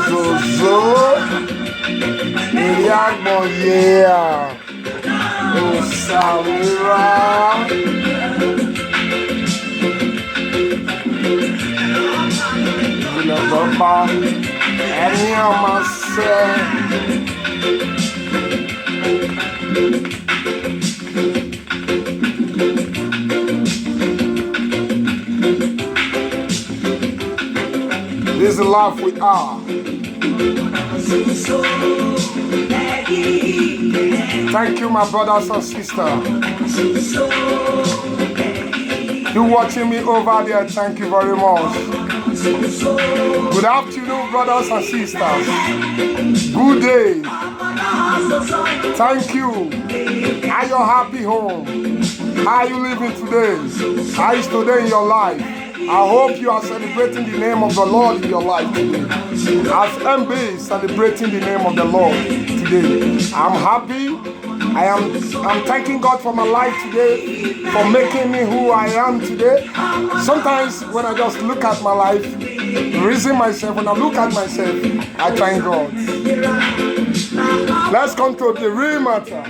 Zozo. Iriagboye. Osawira. Ìlọ̀gbọ̀pá. Ẹni ọmọ ṣe. This is the life we are. Thank you, my brothers and sisters. You watching me over there, thank you very much. Good afternoon, brothers and sisters. Good day. Thank you. Are you happy home? How are you living today? How is today in your life? I hope you are celebrating the name of the Lord in your life today. As MB is celebrating the name of the Lord today, I'm happy. I'm thanking God for my life today, for making me who I am today. Sometimes when I just look at my life, reason myself, when I look at myself, I thank God. Let's come to the real matter.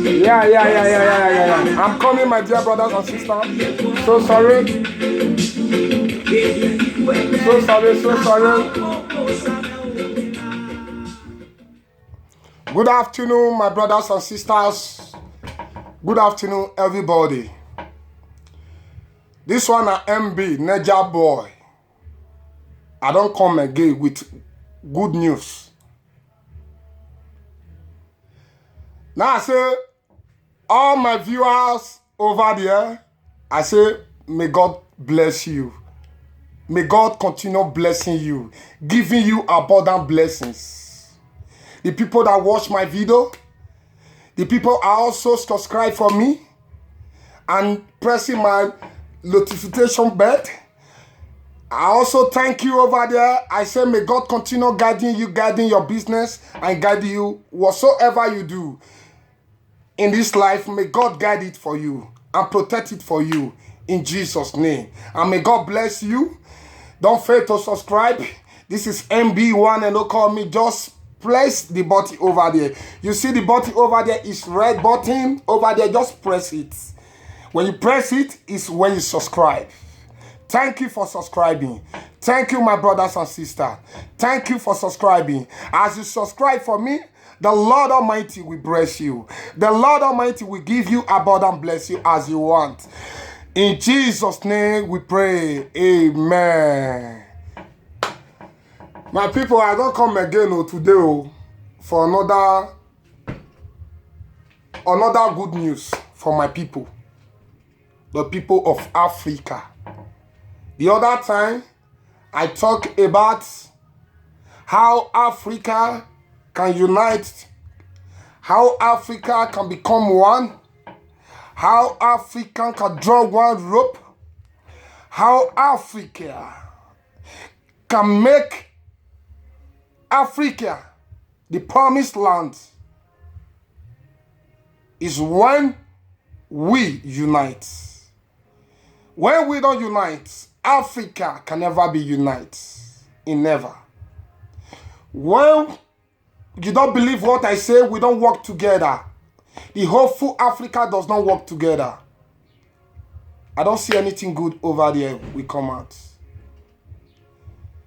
Yeah. I'm coming, my dear brothers and sisters. So sorry. So sorry. Good afternoon, my brothers and sisters. Good afternoon, everybody. This one is MB, Niger boy. I don't come again with good news. Now I say, all my viewers over there, I say, may God bless you. May God continue blessing you, giving you abundant blessings. The people that watch my video, the people are also subscribe for me and pressing my notification bell. I also thank you over there. I say may God continue guiding you, guiding your business and guiding you whatsoever you do in this life. May God guide it for you and protect it for you in Jesus' name. And may God bless you. Don't fail to subscribe. This is MB1 and don't call me. Just press the button over there. You see the button over there is red button over there. Just press it. When you press it, is when you subscribe. Thank you for subscribing. Thank you, my brothers and sisters. Thank you for subscribing. As you subscribe for me, the Lord Almighty will bless you. The Lord Almighty will give you abundant blessing as you want. In Jesus' name we pray. Amen. My people, I don't come again today for another good news for my people. The people of Africa. The other time, I talked about how Africa can unite, how Africa can become one, how Africa can draw one rope, how Africa can make Africa the promised land is when we unite. When we don't unite, Africa can never be united. In never. When you don't believe what I say, we don't work together. The hopeful Africa does not work together. I don't see anything good over there we come out.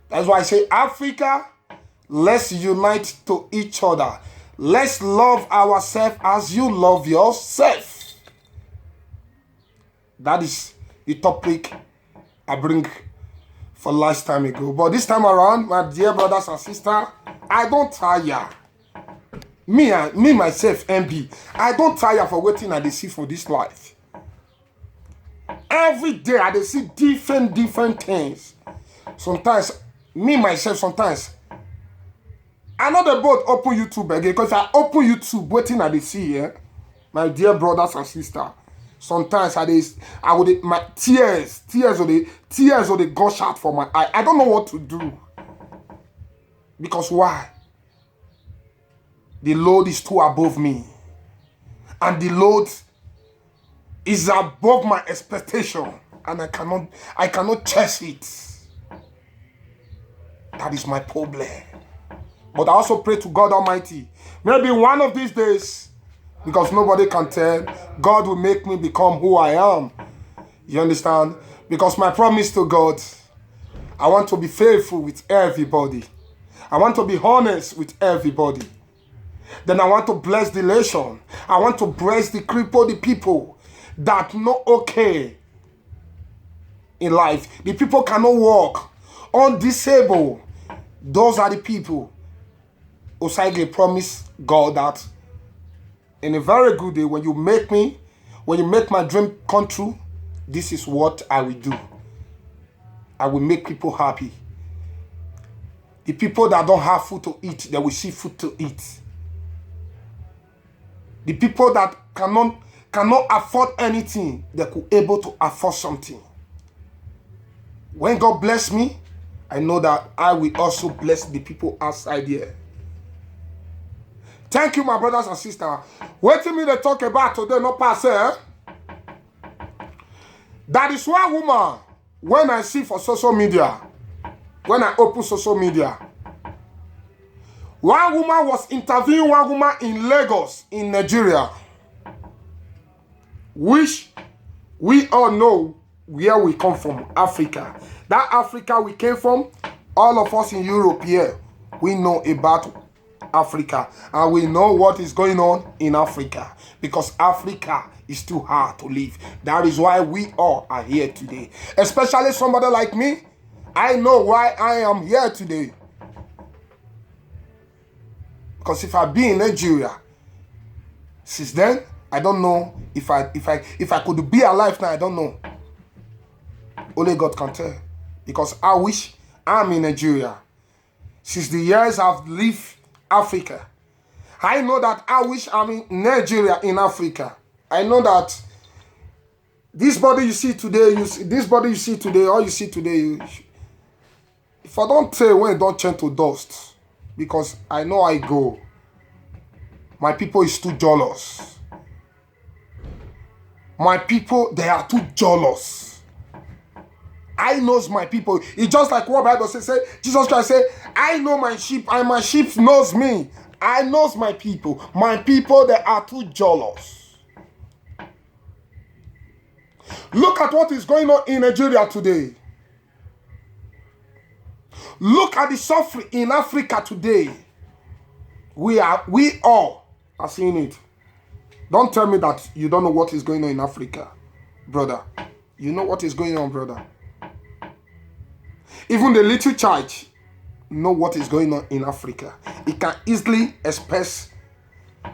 That's why I say, Africa, let's unite to each other. Let's love ourselves as you love yourself. That is the topic I bring for last time ago. But this time around, my dear brothers and sisters, I don't tire. Me myself, MB, I don't tire for waiting I see for this life. Every day I see different things. Sometimes, me myself, sometimes, I know the boat open YouTube again, because I open YouTube waiting I see, my dear brothers and sisters. Sometimes I would my tears of the gush out for my eye. I don't know what to do. Because why? The load is too above me. And the load is above my expectation. And I cannot chase it. That is my problem. But I also pray to God Almighty. Maybe one of these days, because nobody can tell, God will make me become who I am. You understand? Because my promise to God, I want to be faithful with everybody. I want to be honest with everybody. Then I want to bless the nation. I want to bless the crippled, the people that not okay in life. The people cannot walk, undisabled. Those are the people Osagie promised God that in a very good day, when you make my dream come true, this is what I will do. I will make people happy. The people that don't have food to eat, they will see food to eat. The people that cannot afford anything, they could able to afford something. When God bless me, I know that I will also bless the people outside here. Thank you, my brothers and sisters. Waiting me to talk about today, not pass. That is one woman, when I see for social media, when I open social media, one woman was interviewing one woman in Lagos, in Nigeria, which we all know where we come from, Africa. That Africa we came from, all of us in Europe here, we know about Africa, and we know what is going on in Africa, because Africa is too hard to live. That is why we all are here today. Especially somebody like me, I know why I am here today. Because if I be in Nigeria, since then, I don't know if I could be alive now, I don't know. Only God can tell. Because I wish I'm in Nigeria. Since the years I've lived Africa, I know that I wish I'm in Nigeria, in Africa. I know that this body you see today, all you see today, if I don't tell when it don't turn to dust, because I know I go, my people is too jealous. My people, they are too jealous. I knows my people. It's just like what Bible says. Jesus Christ said, I know my sheep, and my sheep knows me. I knows my people. My people, they are too jealous. Look at what is going on in Nigeria today. Look at the suffering in Africa today. We all are seeing it. Don't tell me that you don't know what is going on in Africa, brother. You know what is going on, brother. Even the little child know what is going on in Africa. It can easily express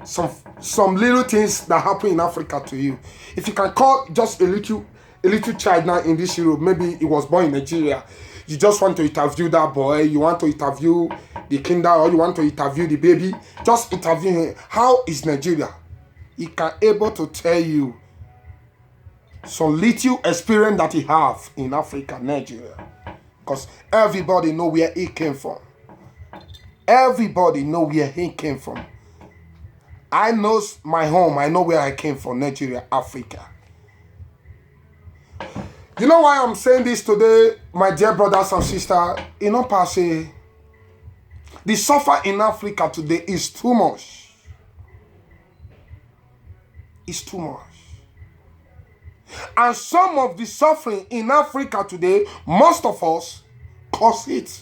some little things that happen in Africa to you. If you can call just a little child now in this Europe, maybe he was born in Nigeria, you just want to interview that boy, you want to interview the kinder, or you want to interview the baby, just interview him. How is Nigeria? He can able to tell you some little experience that he have in Africa, Nigeria. Because everybody know where he came from. Everybody know where he came from. I know my home. I know where I came from, Nigeria, Africa. You know why I'm saying this today, my dear brothers and sisters? You know, Pastor, the suffer in Africa today is too much. It's too much. And some of the suffering in Africa today, most of us cause it.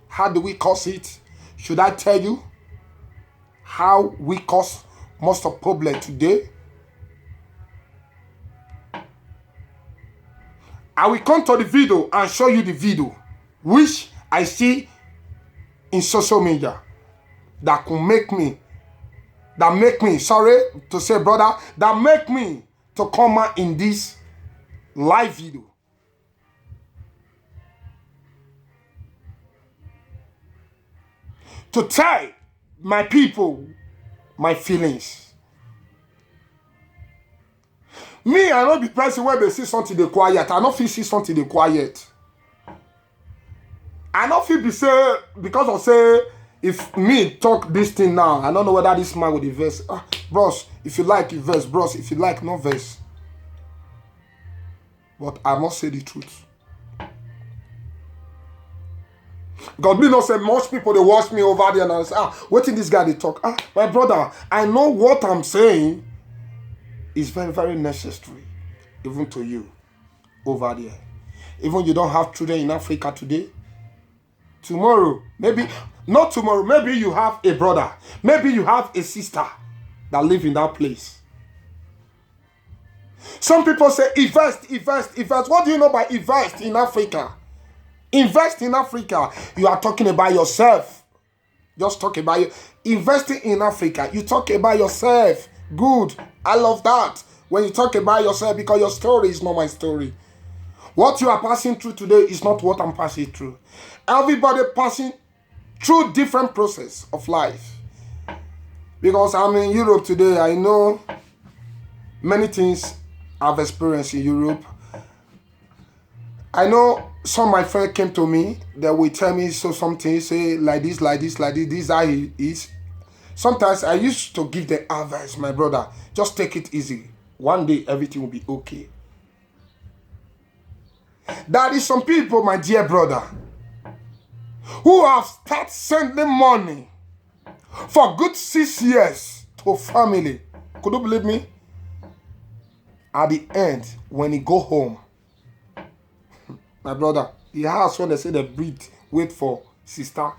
How do we cause it? Should I tell you how we cause most of the problem today? I will come to the video and show you the video which I see in social media that could make me, sorry to say, brother, that make me to come out in this live video. To tell my people my feelings. Me, I don't be person where they see something they quiet. I don't feel see something they quiet. I don't feel be say, because of say, if me talk this thing now, I don't know whether this man will verse. Bros, if you like, you verse. Bros, if you like, no verse. But I must say the truth. God, me not say most people, they watch me over there and I say, what in this guy they talk? My brother, I know what I'm saying is very, very necessary, even to you over there. Even you don't have children in Africa today. Tomorrow, maybe, not tomorrow, maybe you have a brother, maybe you have a sister that live in that place. Some people say, invest. What do you know by invest in Africa? Invest in Africa. You are talking about yourself. Just talk about you. Investing in Africa, you talk about yourself. Good. I love that. When you talk about yourself, because your story is not my story. What you are passing through today is not what I'm passing through. Everybody passing through different process of life. Because I'm in Europe today, I know many things I've experienced in Europe. I know some of my friends came to me, they will tell me something, say like this, this is how it is. Sometimes I used to give the advice, my brother, just take it easy. One day everything will be okay. There is some people, my dear brother, who have started sending money for good 6 years to family. Could you believe me? At the end, when he go home, my brother, the house when they say they breathe, wait for sister.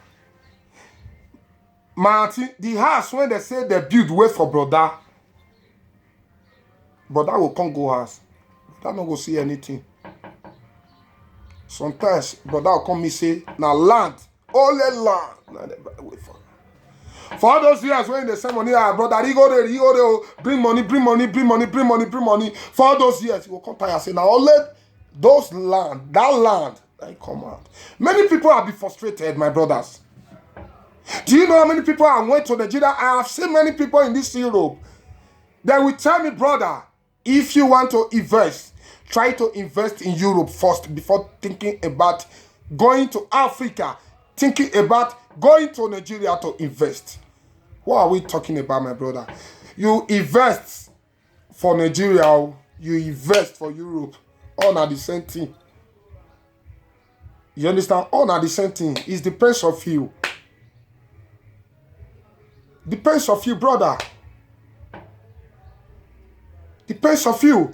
Martin, the house when they say they build, wait for brother. Brother will come go house. Brother not go see anything. Sometimes brother will come me say, now land, only land. Now they wait for. For all those years when they send money, brother, he go there, bring money. For all those years, he will come tired and say, now only those land, that land, they come out. Many people have been frustrated, my brothers. Do you know how many people I went to Nigeria? I have seen many people in this Europe. They will tell me, brother, if you want to invest, try to invest in Europe first before thinking about going to Africa, thinking about going to Nigeria to invest. What are we talking about, my brother? You invest for Nigeria, you invest for Europe. All are the same thing. You understand? All are the same thing. It depends of you. Depends of you, brother. Depends of you.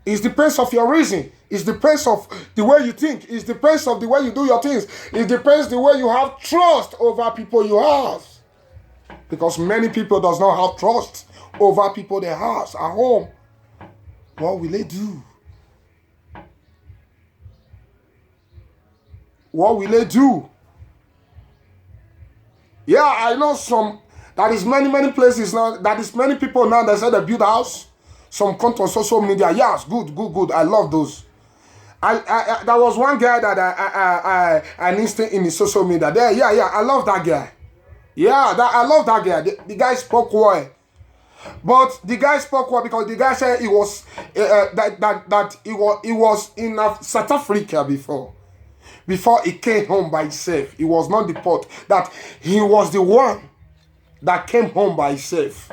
It depends of your reason. It depends of the way you think. It depends of the way you do your things. It depends the way you have trust over people you have. Because many people does not have trust over people they have at home. What will they do? What will they do? Yeah, I know some. That is many places now. That is many people now that say they build a house. Some come on social media. Yes, good. I love those. I there was one guy that I listened in the social media. There, yeah, I love that guy. Yeah, I love that guy. The guy spoke well. But the guy spoke well because the guy said he was that he was in South Africa before he came home by himself. He was not deported. That he was the one that came home by himself.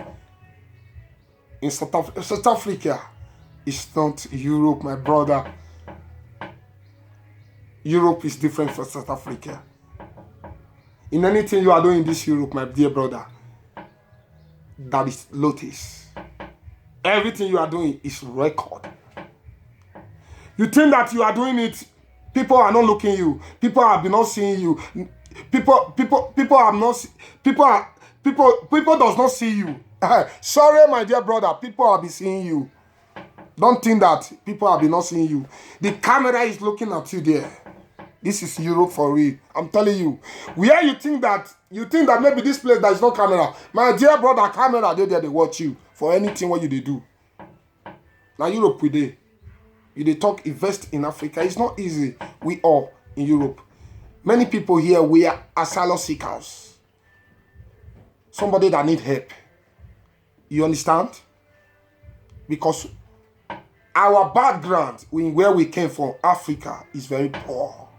In South Africa, it's not Europe, my brother. Europe is different from South Africa. In anything you are doing in this Europe, my dear brother, that is notice. Everything you are doing is record. You think that you are doing it, people are not looking at you. People have been not seeing you. People does not see you. Sorry, my dear brother, people have been seeing you. Don't think that people have been not seeing you. The camera is looking at you there. This is Europe for real. I'm telling you. Where you think that maybe this place there is no camera. My dear brother, camera they there, they watch you for anything what you they do. Now Europe we dey. You they talk invest in Africa. It's not easy. We all in Europe. Many people here we are asylum seekers. Somebody that need help. You understand? Because our background, where we came from, Africa, is very poor.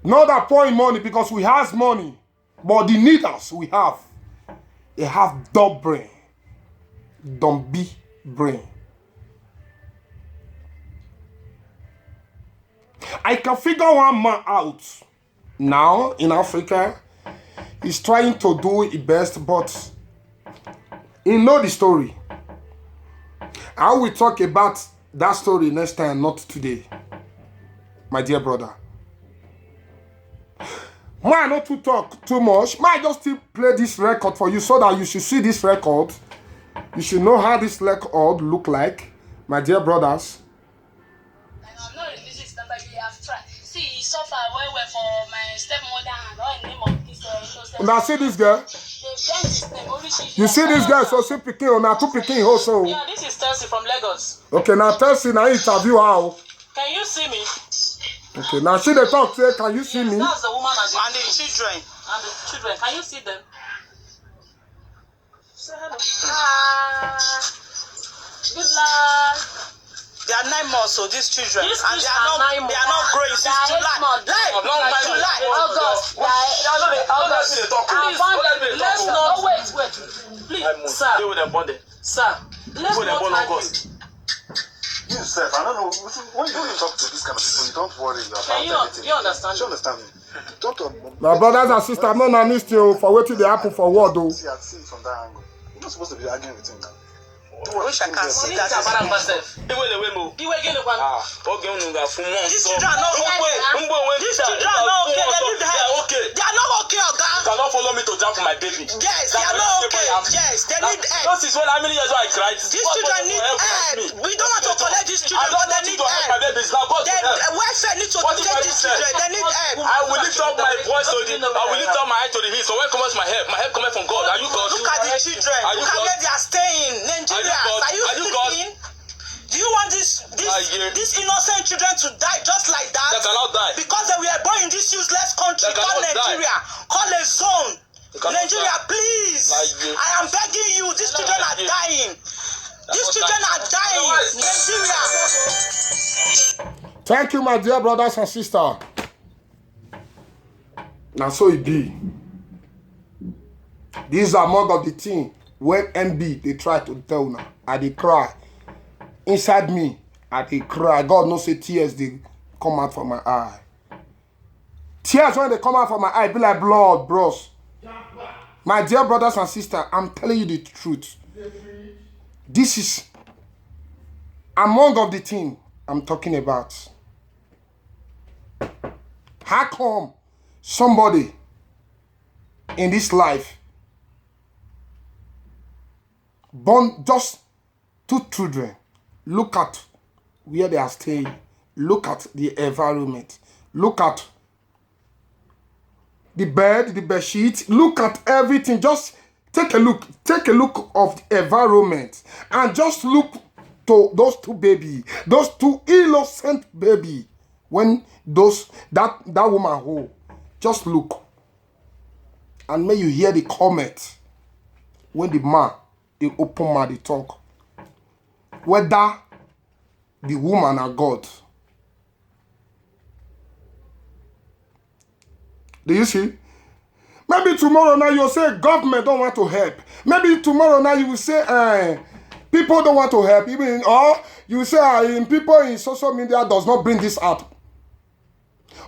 Not that poor in money because we have money, but the leaders we have, they have dumb brain, dumb brain. I can figure one man out. Now, in Africa, he's trying to do his best, but he know the story. I will talk about that story next time, not today. My dear brother. Why not to talk too much? Might just still play this record for you so that you should see this record. You should know how this record look like, my dear brothers. I'm not releasing his number. They have tried. See, he suffered well for my stepmother and all in the name of this. Now see this girl. You see this girl, so see Peking or not two Peking also. Yeah, this is Chelsea from Lagos. Okay, now Chelsea, now interview how. Can you see me? Okay, now she the talk say, can you see me? That's the woman and the children. And the children, can you see them? Say hello. Good luck. They are 9 months, so these children, These and they are are not growing since July. July, August. Please, let's not wait. Please, sir. Sir, let's not argue. You yourself, I don't know. When you talk to this kind of people, you don't worry about anything. You understand? You understand me? Don't. My brothers and sisters, I'm not honest you for what they happen for what though. See, I see it from that angle. You're not supposed to be arguing with him now. I wish I can see that. These children are not okay. These children are not okay. They are not okay, Oga. You cannot follow me to jump for my baby. Yes, they are not okay. Yes, they need help. Notice how many years I cried. These children need help. We don't want to collect these children, but they need help. Welfare need to take these children. They need help. I will lift up my voice to the. I will lift up my eye to the hills. So where comes my help? My help comes from God. Are you God? Look at the children. Look at where they are staying. Nigerians, are you sleeping? Do you want these innocent children to die just like that? They cannot die. Because they were born in this useless country called Nigeria. Call a zone. Nigeria, please. I am begging you. These children are dying. These children are dying. Nigeria. Thank you, my dear brothers and sisters. Now so it be. These are among of the things when MB they try to tell now. I they cry. Inside me, I they cry. God knows say tears they come out from my eye. Tears when they come out from my eye be like blood, bros. My dear brothers and sisters, I'm telling you the truth. This is among of the things I'm talking about. How come somebody in this life born just 2 children, look at where they are staying, look at the environment, look at the bed, the bed sheet, look at everything. Just take a look of the environment and just look to those 2 baby, those 2 innocent baby. When that woman who just look and may you hear the comment when the man the open mouth they talk whether the woman or God. Do you see? Maybe tomorrow now you'll say government don't want to help. Maybe tomorrow now you will say people don't want to help. Even or you will say people in social media does not bring this up.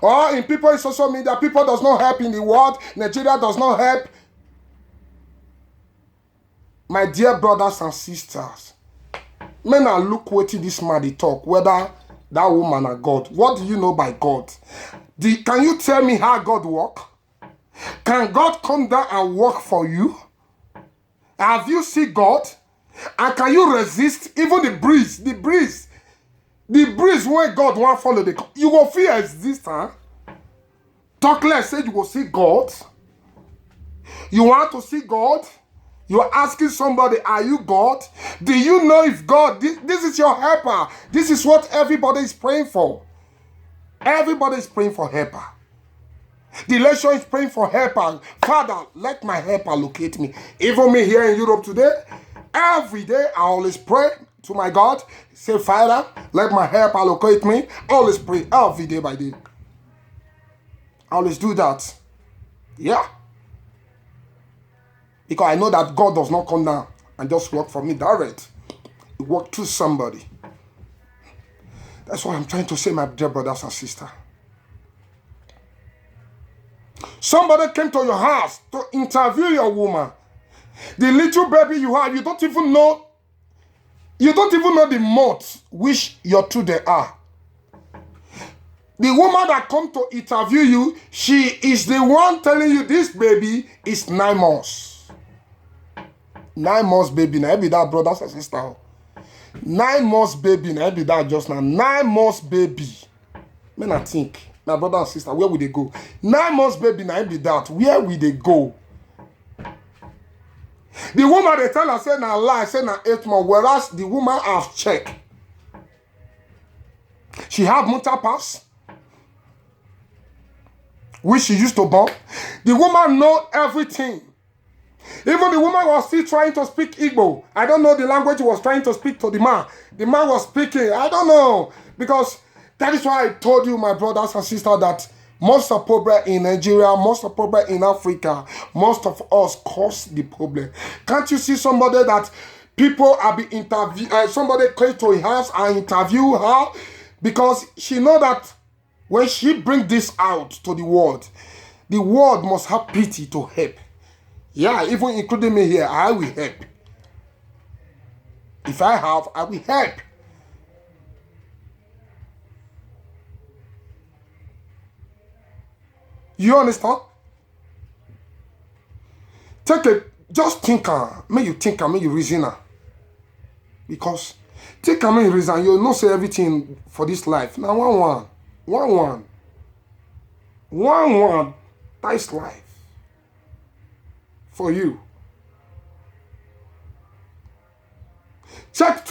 Or in people in social media, people does not help in the world. Nigeria does not help. My dear brothers and sisters, men are look what this man they talk, whether that woman or God. What do you know by God? Can you tell me how God work? Can God come down and work for you? Have you seen God? And can you resist even the breeze? The breeze when God want follow you will feel exist, huh? Talk less, say you will see God. You want to see God? You're asking somebody, are you God? Do you know if God, this is your helper? This is what everybody is praying for. Everybody is praying for helper. The election is praying for helper. Father, let my helper locate me. Even me here in Europe today, every day I always pray to my God. Say, Father, let my helper locate me. I always pray every day by day. I always do that. Yeah. Because I know that God does not come down and just work for me direct. It works through somebody. That's what I'm trying to say, my dear brothers and sisters. Somebody came to your house to interview your woman. The little baby you have, you don't even know the month which your children are. The woman that come to interview you, she is the one telling you this baby is 9 months. 9 months baby, now be that, brothers and sisters. 9 months baby, now be that just now. 9 months baby. Men, I think, my brother and sister, where will they go? 9 months baby, now be that. Where will they go? The woman, they tell her, say, now lie, say, now 8 months, whereas the woman have checked. She have mental pass, which she used to born. The woman know everything. Even the woman was still trying to speak Igbo. I don't know the language he was trying to speak to the man. The man was speaking. I don't know. Because that is why I told you, my brothers and sisters, that most of the problem in Nigeria, most of the problem in Africa, most of us cause the problem. Can't you see somebody that people are being interviewed? Somebody came to her house and interview her because she know that when she bring this out to the world must have pity to help. Yeah, even including me here, I will help. If I have, I will help. You understand? Just think, may you think, may you reason. Because think, may you reason, you'll not say everything for this life. Now, one, that is life for you. Just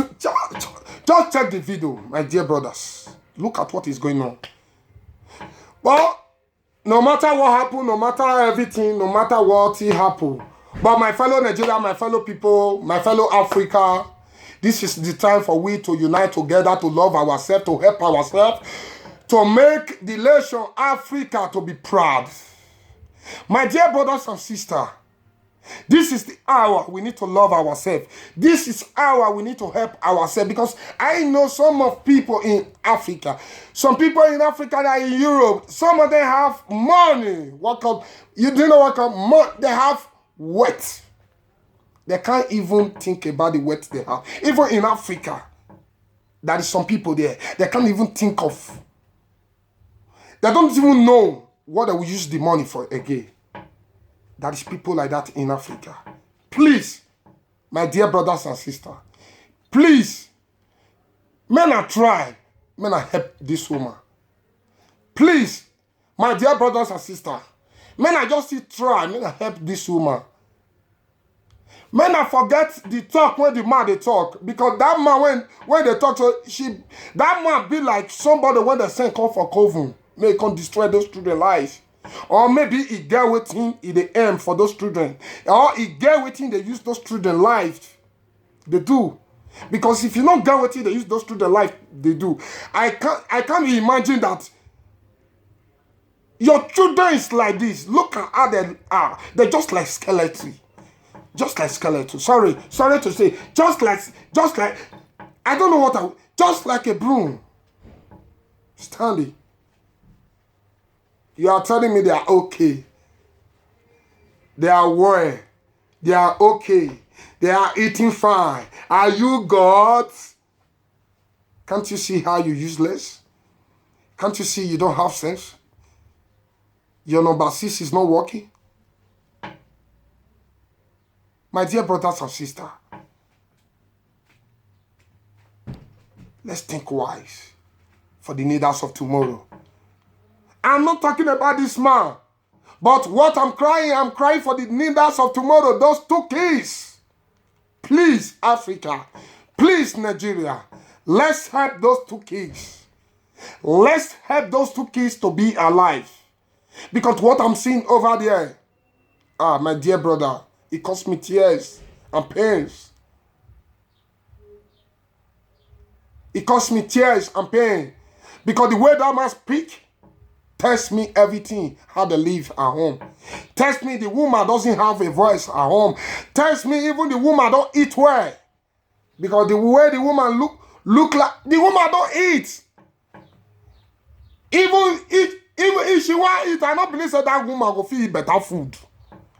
check the video, my dear brothers. Look at what is going on. Well, no matter what happened, no matter everything, no matter what happened, but my fellow Nigeria, my fellow people, my fellow Africa, this is the time for we to unite together, to love ourselves, to help ourselves, to make the nation Africa to be proud. My dear brothers and sisters, this is the hour we need to love ourselves. This is hour we need to help ourselves, because I know some of people in Africa, some people in Africa that are in Europe, some of them have money. You do know what they have wealth. They can't even think about the wealth they have. Even in Africa, there is some people there, they can't even think of. They don't even know what they will use the money for again. There is people like that in Africa. Please, my dear brothers and sisters, please, may I try, may I help this woman. Please, my dear brothers and sisters, may I just try, may I help this woman. May I forget the talk when the man they talk, because that man when they talk, that man be like somebody when they send call for coven, may come destroy those children's lives. Or maybe he get waiting in the end for those children. Or he get waiting they use those children life. They do. Because if you don't get waiting they use those children life, they do. I can't imagine that your children is like this. Look at how they are. They're just like skeleton. Just like skeleton. Sorry to say. Just like I don't know just like a broom. Stanley. You are telling me they are okay. They are well. They are okay. They are eating fine. Are you God? Can't you see how you're useless? Can't you see you don't have sense? Your number 6 is not working? My dear brothers and sisters, let's think wise for the needers of tomorrow. I'm not talking about this man. But what I'm crying for the needers of tomorrow, those 2 kids. Please, Africa. Please, Nigeria. Let's help those 2 kids. Let's help those 2 kids to be alive. Because what I'm seeing over there, my dear brother, it cost me tears and pains. It cost me tears and pain. Because the way that man speak, tells me everything, how they live at home. Tells me the woman doesn't have a voice at home. Tells me even the woman don't eat well. Because the way the woman look like, the woman don't eat. Even if she want eat, I not believe say that woman go fit eat better food.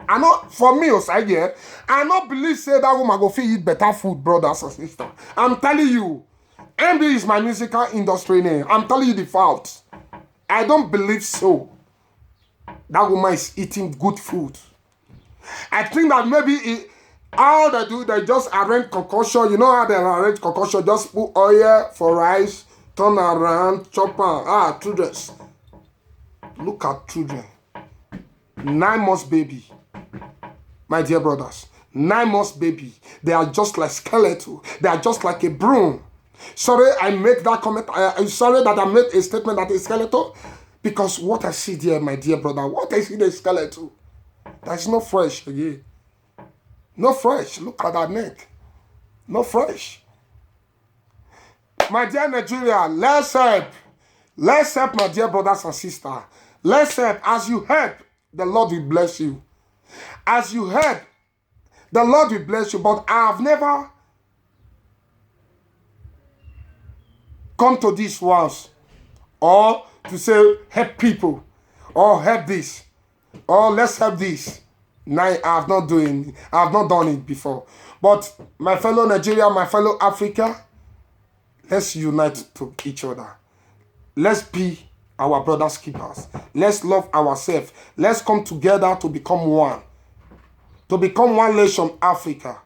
I not for me, Osage, I not believe say that woman go fit eat better food, brothers and sisters. I'm telling you, MB is my musical industry name. I'm telling you the fact. I don't believe so. That woman is eating good food. I think that maybe all they do, they just arrange concoction. You know how they arrange concoction? Just put oil for rice, turn around, chop on. Children. Look at children. 9 months baby. My dear brothers. 9 months baby. They are just like skeleton. They are just like a broom. Sorry, I make that comment. I'm sorry that I made a statement that is skeleton. Because what I see there, my dear brother, what I see the skeleton. That's not fresh again. No fresh. Look at that neck. No fresh. My dear Nigeria, let's help. Let's help, my dear brothers and sisters. Let's help. As you help, the Lord will bless you. As you help, the Lord will bless you. But I have never come to this once. Or to say, help people. Or help this. Or let's help this. No, I have not done it before. But my fellow Nigeria, my fellow Africa, let's unite to each other. Let's be our brothers' keepers. Let's love ourselves. Let's come together to become one. To become one nation, Africa.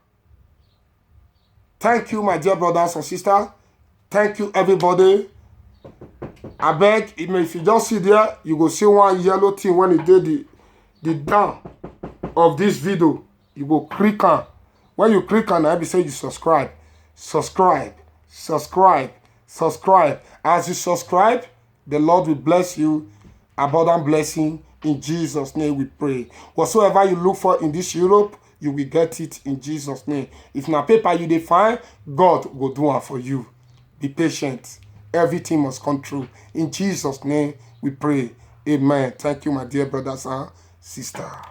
Thank you, my dear brothers and sisters. Thank you, everybody. I beg, if you just see there, you go see one yellow thing when it did the down of this video. You go click on. When you click on, I will say you subscribe. Subscribe. Subscribe. Subscribe. As you subscribe, the Lord will bless you. Abundant blessing. In Jesus' name we pray. Whatsoever you look for in this Europe, you will get it in Jesus' name. If na paper you define, God will do it for you. Be patient. Everything must come true. In Jesus' name we pray. Amen. Thank you, my dear brothers and sisters.